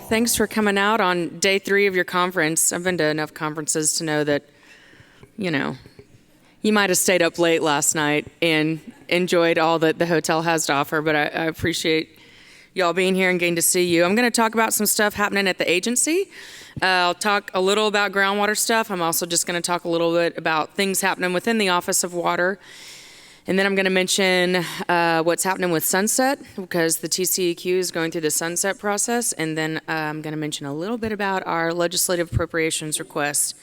Thanks for coming out on day 3 of your conference. I've been to enough conferences to know that, you might have stayed up late last night and enjoyed all that the hotel has to offer, but I appreciate y'all being here and getting to see you. I'm going to talk about some stuff happening at the agency. I'll talk a little about groundwater stuff. I'm also just going to talk a little bit about things happening within the Office of Water. And then I'm going to mention what's happening with Sunset, because the TCEQ is going through the Sunset process. And then I'm going to mention a little bit about our legislative appropriations request.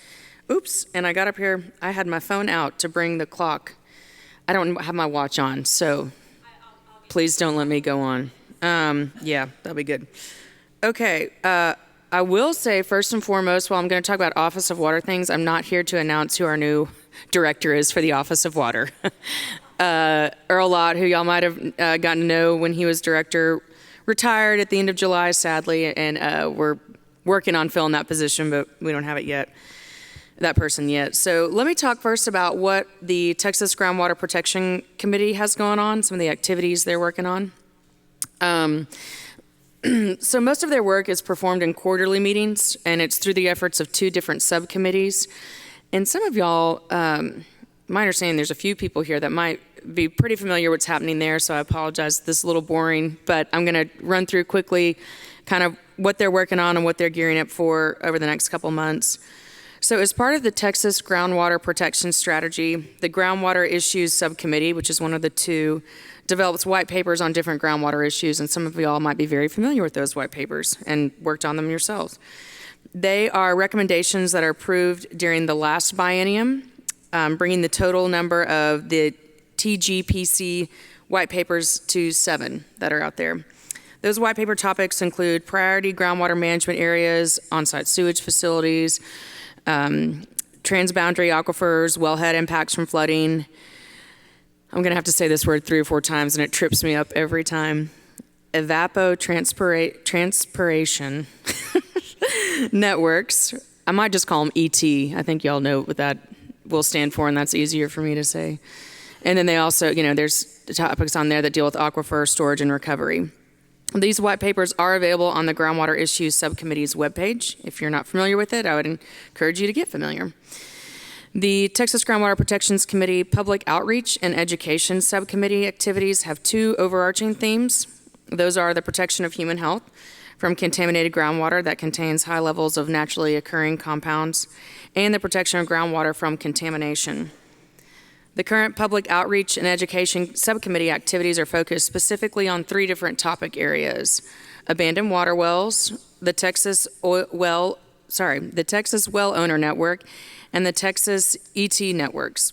Oops, and I got up here, I had my phone out to bring the clock. I don't have my watch on, so please don't let me go on. Yeah, that'll be good. Okay, I will say first and foremost, while I'm going to talk about Office of Water things, I'm not here to announce who our new director is for the Office of Water. Earl Lott, who y'all might have gotten to know when he was director, retired at the end of July, sadly, and we're working on filling that position, but we don't have it yet, that person yet. So let me talk first about what the Texas Groundwater Protection Committee has going on, some of the activities they're working on. So most of their work is performed in quarterly meetings, and it's through the efforts of 2 different subcommittees. And some of y'all, my understanding, there's a few people here that might be pretty familiar with what's happening there, so I apologize if this is a little boring, but I'm going to run through quickly kind of what they're working on and what they're gearing up for over the next couple months. So as part of the Texas Groundwater Protection Strategy, the Groundwater Issues Subcommittee, which is one of the 2, develops white papers on different groundwater issues, and some of y'all might be very familiar with those white papers and worked on them yourselves. They are recommendations that are approved during the last biennium, bringing the total number of the TGPC white papers to 7 that are out there. Those white paper topics include priority groundwater management areas, on-site sewage facilities, transboundary aquifers, wellhead impacts from flooding. I'm going to have to say this word 3 or 4 times, and it trips me up every time. Evapotranspiration networks. I might just call them ET. I think y'all know what that will stand for, and that's easier for me to say. And then they also, there's topics on there that deal with aquifer storage and recovery. These white papers are available on the Groundwater Issues Subcommittee's webpage. If you're not familiar with it, I would encourage you to get familiar. The Texas Groundwater Protections Committee Public Outreach and Education Subcommittee activities have 2 overarching themes. Those are the protection of human health from contaminated groundwater that contains high levels of naturally occurring compounds, and the protection of groundwater from contamination. The current Public Outreach and Education Subcommittee activities are focused specifically on 3 different topic areas: abandoned water wells, the Texas Well Owner Network, and the Texas ET networks.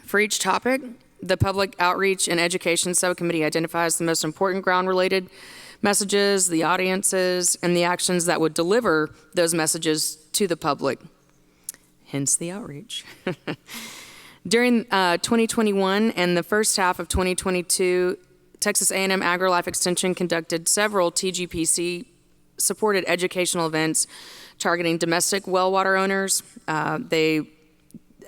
For each topic, the Public Outreach and Education Subcommittee identifies the most important ground-related messages, the audiences, and the actions that would deliver those messages to the public, hence the outreach. During 2021 and the first half of 2022, Texas A&M AgriLife Extension conducted several TGPC-supported educational events targeting domestic well water owners. Different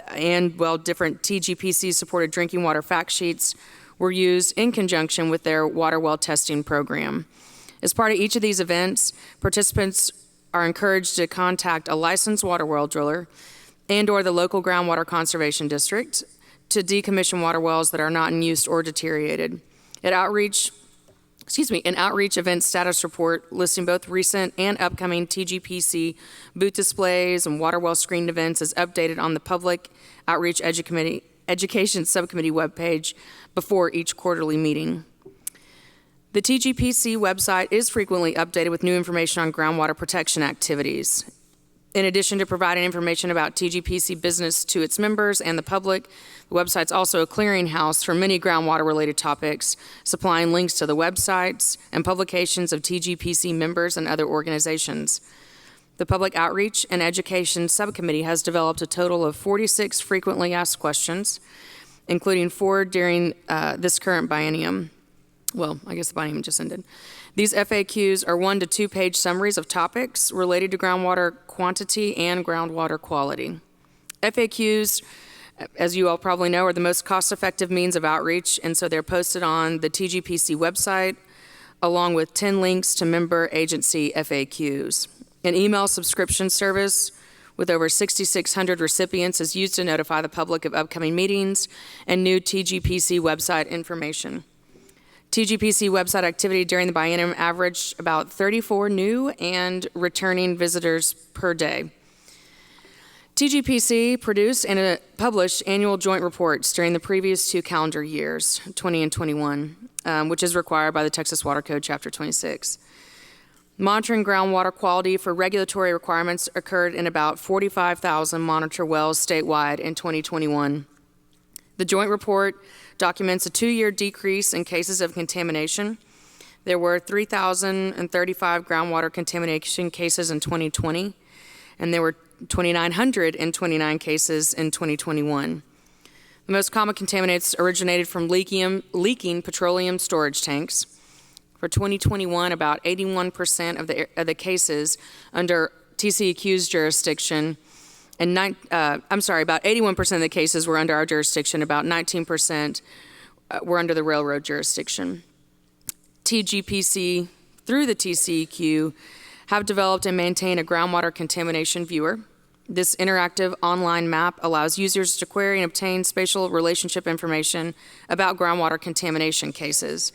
TGPC-supported drinking water fact sheets were used in conjunction with their water well testing program. As part of each of these events, participants are encouraged to contact a licensed water well driller and/or the local groundwater conservation district to decommission water wells that are not in use or deteriorated. An outreach event status report listing both recent and upcoming TGPC booth displays and water well screened events is updated on the Public Outreach Education Subcommittee webpage before each quarterly meeting. The TGPC website is frequently updated with new information on groundwater protection activities. In addition to providing information about TGPC business to its members and the public, the website's also a clearinghouse for many groundwater-related topics, supplying links to the websites and publications of TGPC members and other organizations. The Public Outreach and Education Subcommittee has developed a total of 46 frequently asked questions, including 4 during this current biennium. Well, I guess the biennium just ended. These FAQs are 1 to 2 page summaries of topics related to groundwater quantity and groundwater quality. FAQs, as you all probably know, are the most cost-effective means of outreach, and so they're posted on the TGPC website, along with 10 links to member agency FAQs. An email subscription service with over 6,600 recipients is used to notify the public of upcoming meetings and new TGPC website information. TGPC website activity during the biennium averaged about 34 new and returning visitors per day. TGPC produced and published annual joint reports during the previous 2 calendar years, 20 and 21, which is required by the Texas Water Code, Chapter 26. Monitoring groundwater quality for regulatory requirements occurred in about 45,000 monitor wells statewide in 2021. The joint report documents a 2-year decrease in cases of contamination. There were 3,035 groundwater contamination cases in 2020, and there were 2,929 cases in 2021. The most common contaminants originated from leaking petroleum storage tanks. For 2021, about 81% of the cases under TCEQ's jurisdiction, and about 81% of the cases were under our jurisdiction. About 19% were under the railroad jurisdiction. TGPC, through the TCEQ, have developed and maintain a groundwater contamination viewer. This interactive online map allows users to query and obtain spatial relationship information about groundwater contamination cases.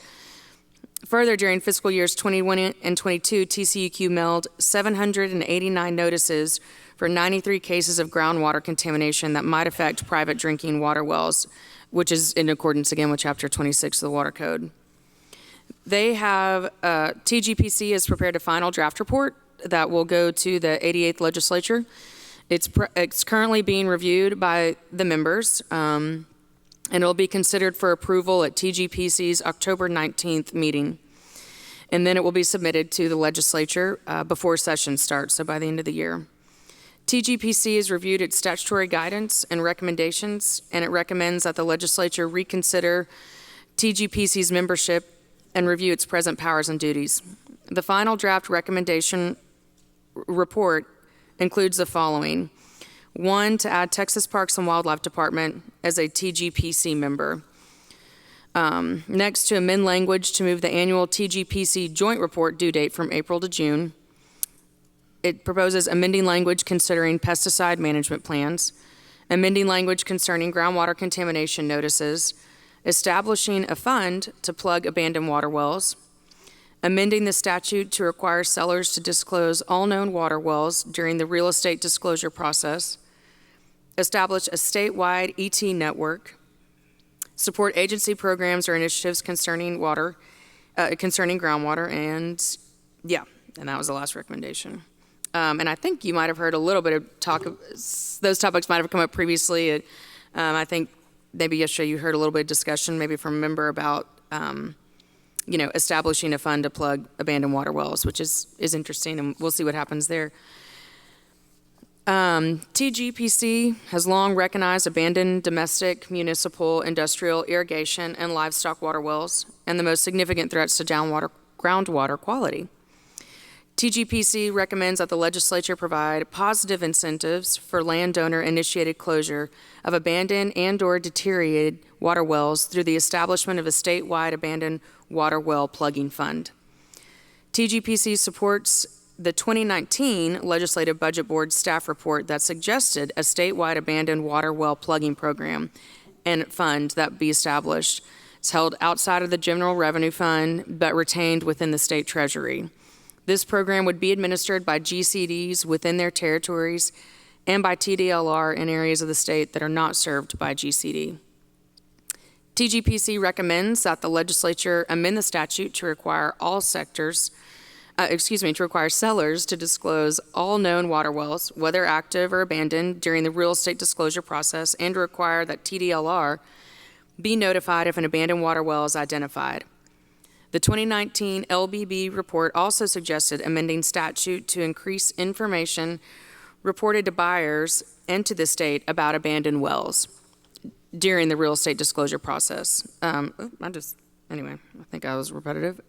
Further, during fiscal years 21 and 22, TCEQ mailed 789 notices for 93 cases of groundwater contamination that might affect private drinking water wells, which is in accordance again with Chapter 26 of the Water Code. They have, TGPC has prepared a final draft report that will go to the 88th legislature. It's currently being reviewed by the members, and it will be considered for approval at TGPC's October 19th meeting. And then it will be submitted to the legislature before session starts, so by the end of the year. TGPC has reviewed its statutory guidance and recommendations, and it recommends that the legislature reconsider TGPC's membership and review its present powers and duties. The final draft recommendation report includes the following. 1, to add Texas Parks and Wildlife Department as a TGPC member. Next, to amend language to move the annual TGPC joint report due date from April to June. It proposes amending language considering pesticide management plans, amending language concerning groundwater contamination notices, establishing a fund to plug abandoned water wells, amending the statute to require sellers to disclose all known water wells during the real estate disclosure process, establish a statewide ET network, support agency programs or initiatives concerning groundwater, and that was the last recommendation. And I think you might have heard a little bit of talk of, those topics might have come up previously. I think maybe yesterday you heard a little bit of discussion maybe from a member about establishing a fund to plug abandoned water wells, which is interesting, and we'll see what happens there. TGPC has long recognized abandoned domestic, municipal, industrial, irrigation, and livestock water wells and the most significant threats to groundwater quality. TGPC recommends that the legislature provide positive incentives for landowner-initiated closure of abandoned and/or deteriorated water wells through the establishment of a statewide abandoned water well plugging fund. TGPC supports the 2019 Legislative Budget Board staff report that suggested a statewide abandoned water well plugging program and fund that be established. It's held outside of the General Revenue Fund, but retained within the state treasury. This program would be administered by GCDs within their territories and by TDLR in areas of the state that are not served by GCD. TGPC recommends that the legislature amend the statute to require sellers to disclose all known water wells, whether active or abandoned, during the real estate disclosure process, and to require that TDLR be notified if an abandoned water well is identified. The 2019 LBB report also suggested amending statute to increase information reported to buyers and to the state about abandoned wells during the real estate disclosure process. I think I was repetitive.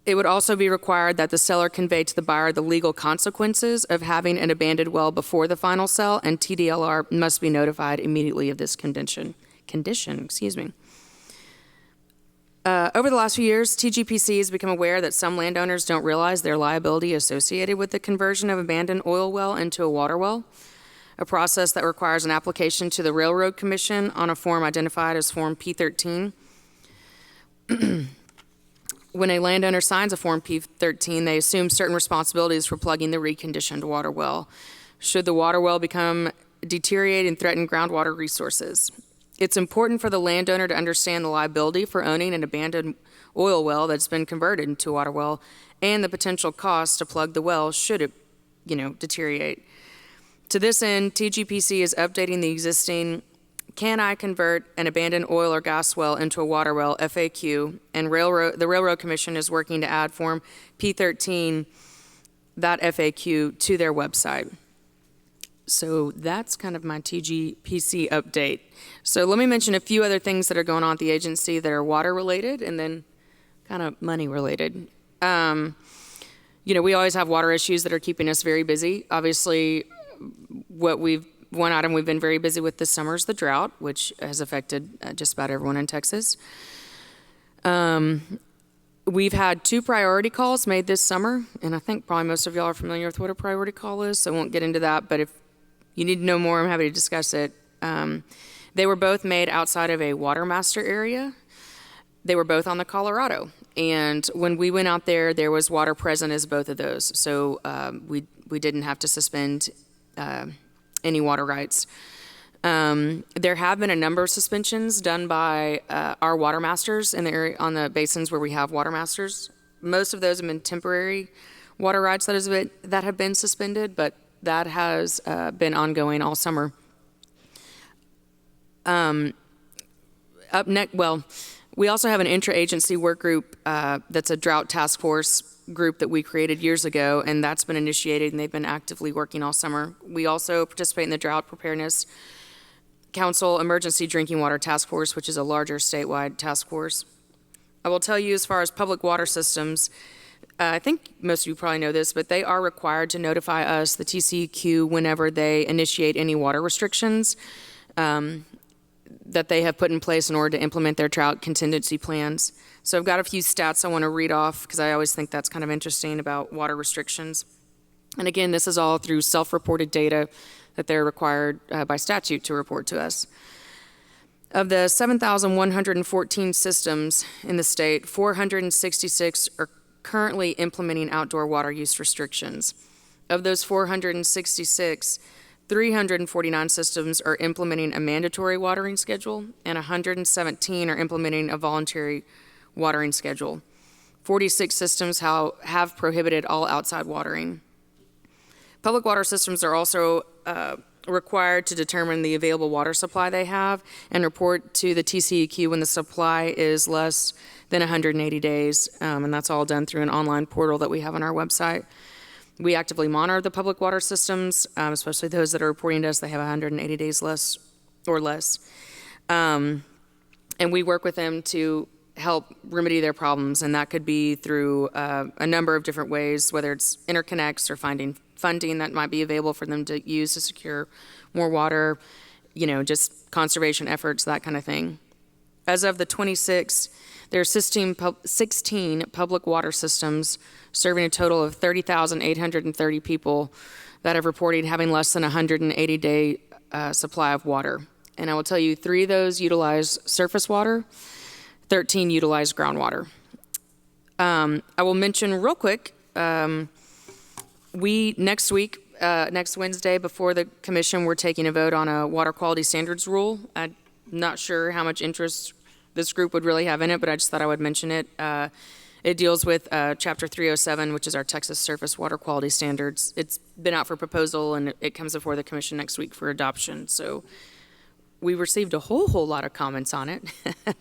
It would also be required that the seller convey to the buyer the legal consequences of having an abandoned well before the final sale, and TDLR must be notified immediately of this condition. Over the last few years, TGPC has become aware that some landowners don't realize their liability associated with the conversion of abandoned oil well into a water well, a process that requires an application to the Railroad Commission on a form identified as Form P13. When a landowner signs a Form P13, they assume certain responsibilities for plugging the reconditioned water well, should the water well become deteriorated and threaten groundwater resources. It's important for the landowner to understand the liability for owning an abandoned oil well that's been converted into a water well and the potential cost to plug the well should it, deteriorate. To this end, TGPC is updating the existing "Can I convert an abandoned oil or gas well into a water well" FAQ, and the Railroad Commission is working to add Form P13, that FAQ, to their website. So that's kind of my TGPC update. So let me mention a few other things that are going on at the agency that are water related and then kind of money related. We always have water issues that are keeping us very busy. Obviously, one item we've been very busy with this summer is the drought, which has affected just about everyone in Texas. We've had 2 priority calls made this summer, and I think probably most of y'all are familiar with what a priority call is, so I won't get into that, but if you need to know more, I'm happy to discuss it. They were both made outside of a water master area. They were both on the Colorado, and when we went out there, there was water present as both of those, so we didn't have to suspend any water rights. There have been a number of suspensions done by our water masters in the area on the basins where we have water masters. Most of those have been temporary water rights that have been suspended, but that has been ongoing all summer. We also have an intra-agency work group that's a drought task force group that we created years ago, and that's been initiated, and they've been actively working all summer. We also participate in the Drought Preparedness Council Emergency Drinking Water Task Force, which is a larger statewide task force. I will tell you, as far as public water systems, I think most of you probably know this, but they are required to notify us, the TCEQ, whenever they initiate any water restrictions that they have put in place in order to implement their drought contingency plans. So I've got a few stats I want to read off because I always think that's kind of interesting about water restrictions. And again, this is all through self-reported data that they're required by statute to report to us. Of the 7,114 systems in the state, 466 are currently implementing outdoor water use restrictions. Of those 466, 349 systems are implementing a mandatory watering schedule, and 117 are implementing a voluntary watering schedule. 46 systems have prohibited all outside watering. Public water systems are also required to determine the available water supply they have and report to the TCEQ when the supply is less than 180 days, and that's all done through an online portal that we have on our website. We actively monitor the public water systems, especially those that are reporting to us they have 180 days less. And we work with them to help remedy their problems, and that could be through a number of different ways, whether it's interconnects or finding funding that might be available for them to use to secure more water, just conservation efforts, that kind of thing. As of the 26th, there are 16 public water systems serving a total of 30,830 people that have reported having less than 180-day supply of water. And I will tell you, 3 of those utilize surface water, 13 utilize groundwater. I will mention real quick, next Wednesday before the commission, we're taking a vote on a water quality standards rule. I'm not sure how much interest this group would really have in it, but I just thought I would mention it. It deals with Chapter 307, which is our Texas Surface Water Quality Standards. It's been out for proposal, and it comes before the commission next week for adoption. So we received a whole lot of comments on it,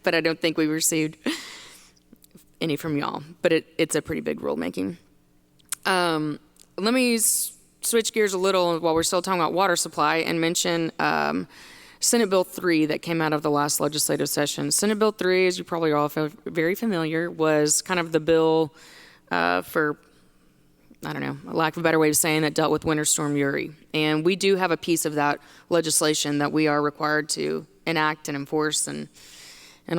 but I don't think we received any from y'all. But it's a pretty big rulemaking. Let me switch gears a little while we're still talking about water supply and mention Senate Bill 3 that came out of the last legislative session. Senate Bill 3, as you probably are all very familiar, was kind of the bill for, lack of a better way of saying that, dealt with Winter Storm Uri. And we do have a piece of that legislation that we are required to enact and enforce and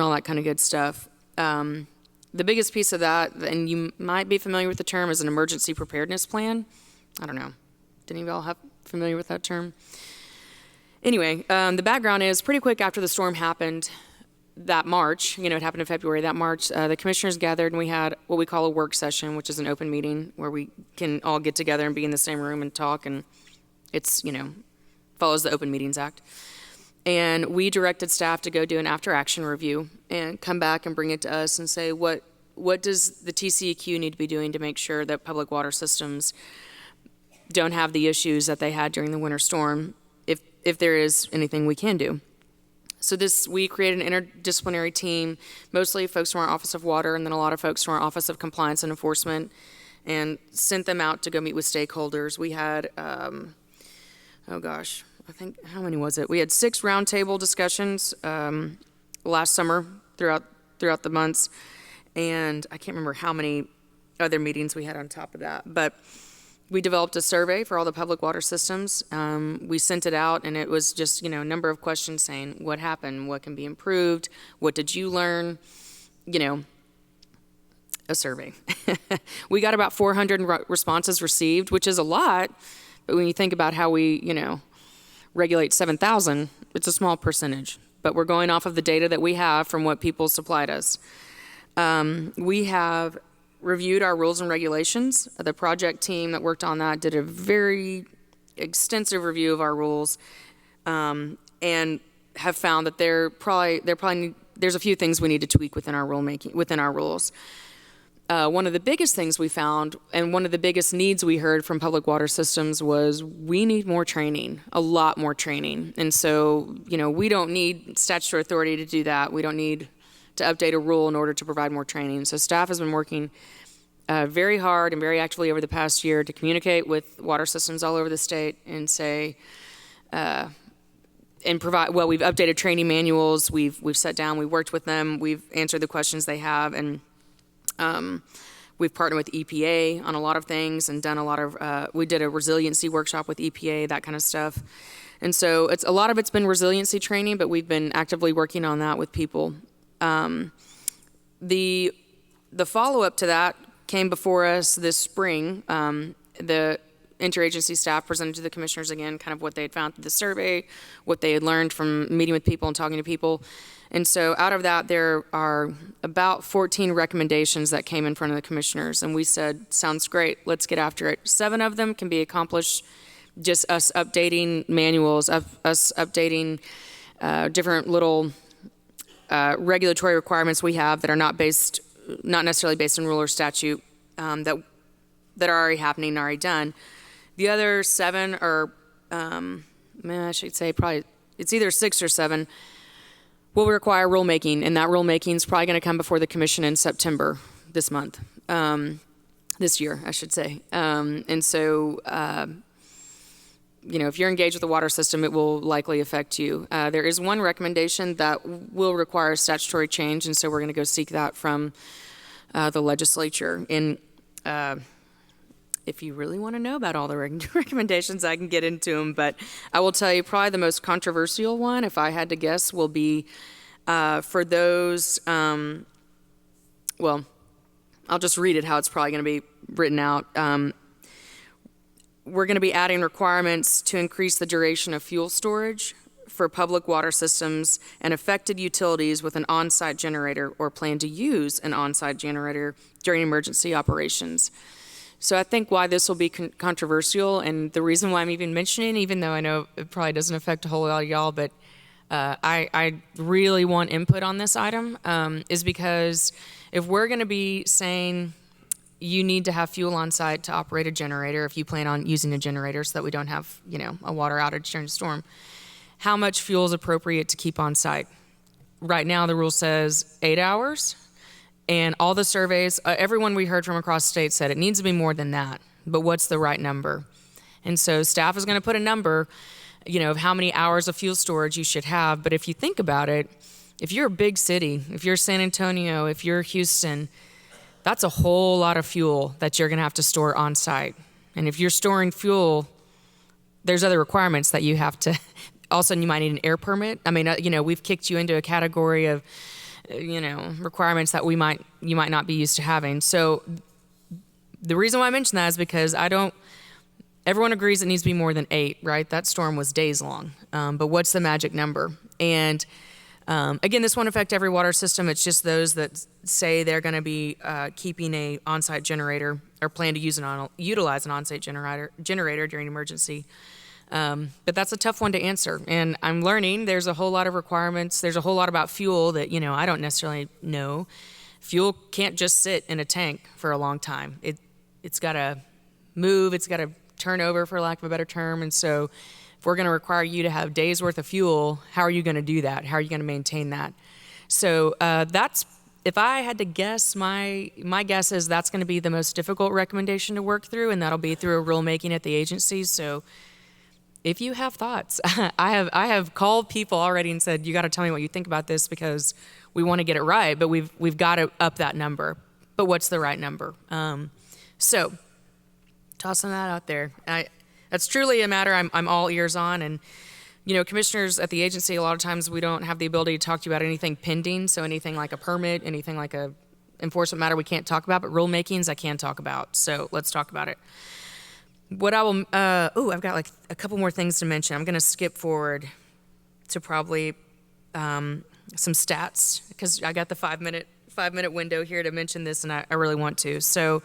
all that kind of good stuff. The biggest piece of that, and you might be familiar with the term, is an emergency preparedness plan. I don't know. Did any of y'all have familiar with that term? Anyway, the background is pretty quick after the storm happened that March, it happened in February, that March, the commissioners gathered and we had what we call a work session, which is an open meeting where we can all get together and be in the same room and talk, and it's, follows the Open Meetings Act. And we directed staff to go do an after-action review and come back and bring it to us and say, what does the TCEQ need to be doing to make sure that public water systems don't have the issues that they had during the winter storm, if there is anything we can do. So we created an interdisciplinary team, mostly folks from our Office of Water and then a lot of folks from our Office of Compliance and Enforcement, and sent them out to go meet with stakeholders. We had, I think, how many was it? We had 6 roundtable discussions last summer throughout the months, and I can't remember how many other meetings we had on top of that. But we developed a survey for all the public water systems. We sent it out, and it was just, a number of questions saying what happened, what can be improved, what did you learn, a survey. We got about 400 responses received, which is a lot, but when you think about how we, regulate 7,000, it's a small percentage. But we're going off of the data that we have from what people supplied us. We have reviewed our rules and regulations. The project team that worked on that did a very extensive review of our rules, and have found that there's a few things we need to tweak within our rules. One of the biggest things we found, and one of the biggest needs we heard from public water systems, was we need more training, a lot more training. And so, we don't need statutory authority to do that. We don't need to update a rule in order to provide more training. So staff has been working very hard and very actively over the past year to communicate with water systems all over the state and say, and provide, we've updated training manuals, we've sat down, we worked with them, we've answered the questions they have, and we've partnered with EPA on a lot of things and done a lot of, we did a resiliency workshop with EPA, that kind of stuff. And so a lot of it's been resiliency training, but we've been actively working on that with people. The follow-up to that came before us this spring. The interagency staff presented to the commissioners again kind of what they had found through the survey, what they had learned from meeting with people and talking to people. And so out of that, there are about 14 recommendations that came in front of the commissioners. And we said, sounds great, let's get after it. 7 of them can be accomplished just us updating manuals, us updating different little regulatory requirements we have that are not necessarily based in rule or statute, that are already happening and already done. The other 7 are, I should say probably, it's either 6 or 7, will require rulemaking, and that rulemaking is probably going to come before the commission in September this year, I should say. And so, if you're engaged with the water system, it will likely affect you. There is one recommendation that will require statutory change, and so we're going to go seek that from the legislature. And if you really want to know about all the recommendations, I can get into them, but I will tell you probably the most controversial one, if I had to guess, will be for those, I'll just read it how it's probably going to be written out. We're going to be adding requirements to increase the duration of fuel storage for public water systems and affected utilities with an on-site generator or plan to use an on-site generator during emergency operations. So I think why this will be controversial, and the reason why I'm even mentioning, even though I know it probably doesn't affect a whole lot of y'all, but I really want input on this item, is because if we're going to be saying you need to have fuel on site to operate a generator, if you plan on using a generator so that we don't have, a water outage during a storm, how much fuel is appropriate to keep on site? Right now the rule says 8 hours. And all the surveys, everyone we heard from across the state said it needs to be more than that. But what's the right number? And so staff is going to put a number, of how many hours of fuel storage you should have. But if you think about it, if you're a big city, if you're San Antonio, if you're Houston, that's a whole lot of fuel that you're going to have to store on site. And if you're storing fuel, there's other requirements that you have to, all of a sudden you might need an air permit. I mean, we've kicked you into a category of requirements that you might not be used to having. So the reason why I mention that is because everyone agrees it needs to be more than 8, right? That storm was days long. But what's the magic number? And again, this won't affect every water system. It's just those that say they're going to be keeping a on-site generator or plan to utilize an on-site generator during emergency. But that's a tough one to answer. And I'm learning there's a whole lot of requirements. There's a whole lot about fuel that, I don't necessarily know. Fuel can't just sit in a tank for a long time. It's got to move. It's got to turn over, for lack of a better term. And so if we're going to require you to have days worth of fuel, how are you going to do that? How are you going to maintain that? So if I had to guess, my guess is that's going to be the most difficult recommendation to work through, and that'll be through a rulemaking at the agencies. So if you have thoughts, I have called people already and said, you got to tell me what you think about this, because we want to get it right, but we've got to up that number. But what's the right number? So tossing that out there. That's truly a matter I'm all ears on. And, commissioners at the agency, a lot of times we don't have the ability to talk to you about anything pending. So anything like a permit, anything like a enforcement matter we can't talk about, but rulemakings I can talk about. So let's talk about it. What I will, I've got like a couple more things to mention. I'm going to skip forward to probably some stats, because I got the 5-minute window here to mention this, and I really want to. So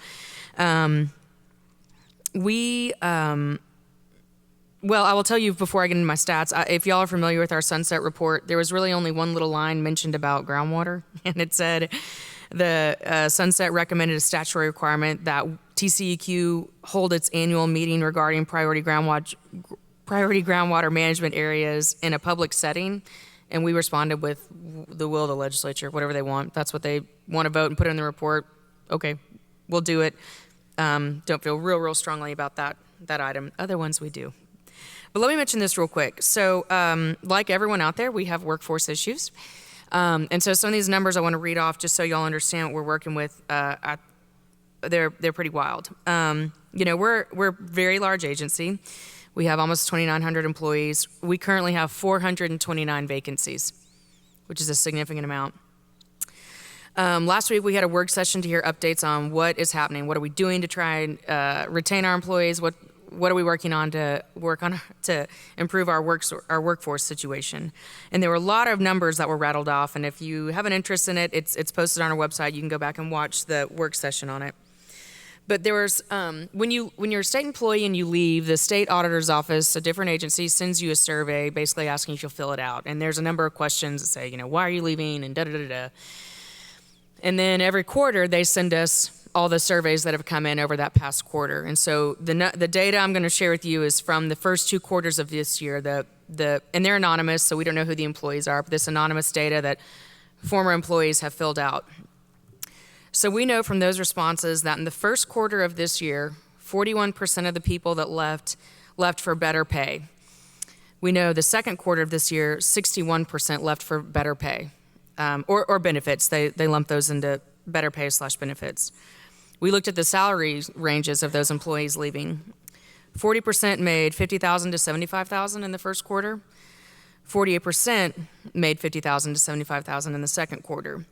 well, I will tell you before I get into my stats, if y'all are familiar with our sunset report, there was really only one little line mentioned about groundwater, and it said the sunset recommended a statutory requirement that TCEQ hold its annual meeting regarding priority groundwater management areas in a public setting, and we responded with the will of the legislature, whatever they want. That's what they want to vote and put in the report. Okay, we'll do it. Don't feel real strongly about that item. Other ones we do. But let me mention this real quick. So like everyone out there, we have workforce issues. And so some of these numbers I want to read off just so y'all understand what we're working with. They're pretty wild. We're a very large agency. We have almost 2,900 employees. We currently have 429 vacancies, which is a significant amount. Last week we had a work session to hear updates on what is happening. What are we doing to try and retain our employees? What are we working on to improve our workforce situation? And there were a lot of numbers that were rattled off. And if you have an interest in it, it's posted on our website. You can go back and watch the work session on it. But there was when you're a state employee and you leave, the state auditor's office, a different agency, sends you a survey basically asking if you'll fill it out. And there's a number of questions that say, why are you leaving, and da-da-da-da. And then every quarter, they send us all the surveys that have come in over that past quarter. And so the data I'm going to share with you is from the first 2 quarters of this year. And they're anonymous, so we don't know who the employees are, but this anonymous data that former employees have filled out. So we know from those responses that in the first quarter of this year, 41% of the people that left for better pay. We know the second quarter of this year, 61% left for better pay. Or benefits. They lump those into better pay / benefits. We looked at the salary ranges of those employees leaving. 40% made $50,000 to $75,000 in the first quarter. 48% made $50,000 to $75,000 in the second quarter.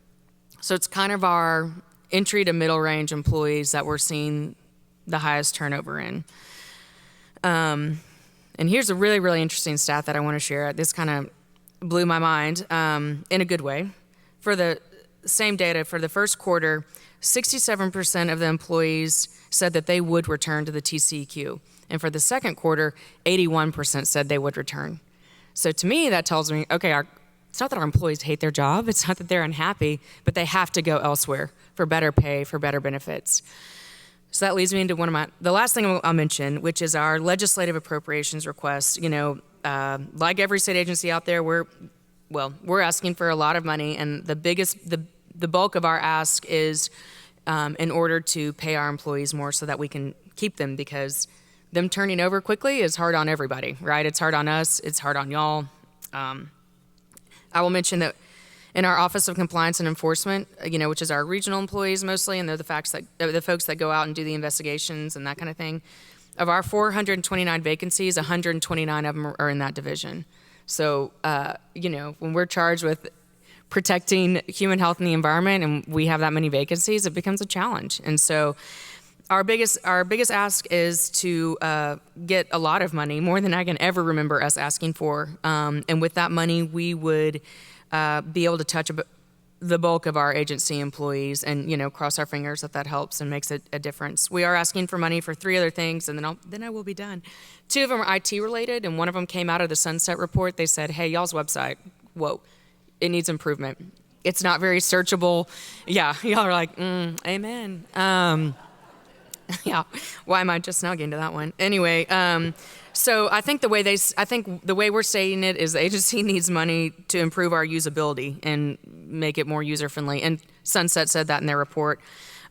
So it's kind of our entry to middle range employees that we're seeing the highest turnover in. And here's a really, really interesting stat that I want to share. This kind of blew my mind in a good way. For the same data, for the first quarter, 67% of the employees said that they would return to the TCEQ. And for the second quarter, 81% said they would return. So to me, that tells me, okay, it's not that our employees hate their job. It's not that they're unhappy, but they have to go elsewhere for better pay, for better benefits. So that leads me into the last thing I'll mention, which is our legislative appropriations request. Like every state agency out there, we're asking for a lot of money, and the bulk of our ask is in order to pay our employees more so that we can keep them, because them turning over quickly is hard on everybody, right? It's hard on us. It's hard on y'all. I will mention that in our Office of Compliance and Enforcement, which is our regional employees mostly, and they're the folks that go out and do the investigations and that kind of thing. Of our 429 vacancies, 129 of them are in that division. So, when we're charged with protecting human health and the environment, and we have that many vacancies, it becomes a challenge. And so our biggest ask is to get a lot of money, more than I can ever remember us asking for. And with that money, we would be able to touch the bulk of our agency employees, and cross our fingers that helps and makes a difference. We are asking for money for 3 other things, and then I will be done. 2 of them are IT related, and one of them came out of the Sunset Report. They said, "Hey, y'all's website, whoa, it needs improvement. It's not very searchable." Yeah, y'all are like, amen. Yeah, why am I just now getting to that one? Anyway, so I think the way we're saying it is the agency needs money to improve our usability and make it more user friendly. And Sunset said that in their report.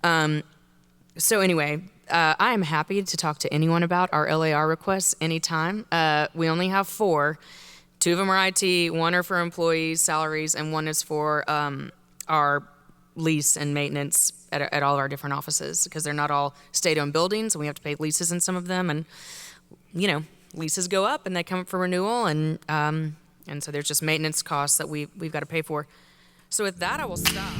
So anyway, I am happy to talk to anyone about our LAR requests anytime. We only have 4. 2 of them are IT, 1 are for employees' salaries, and 1 is for our lease and maintenance at all of our different offices, because they're not all state-owned buildings, and we have to pay leases in some of them. And leases go up and they come up for renewal, and so there's just maintenance costs that we've got to pay for. So with that, I will stop.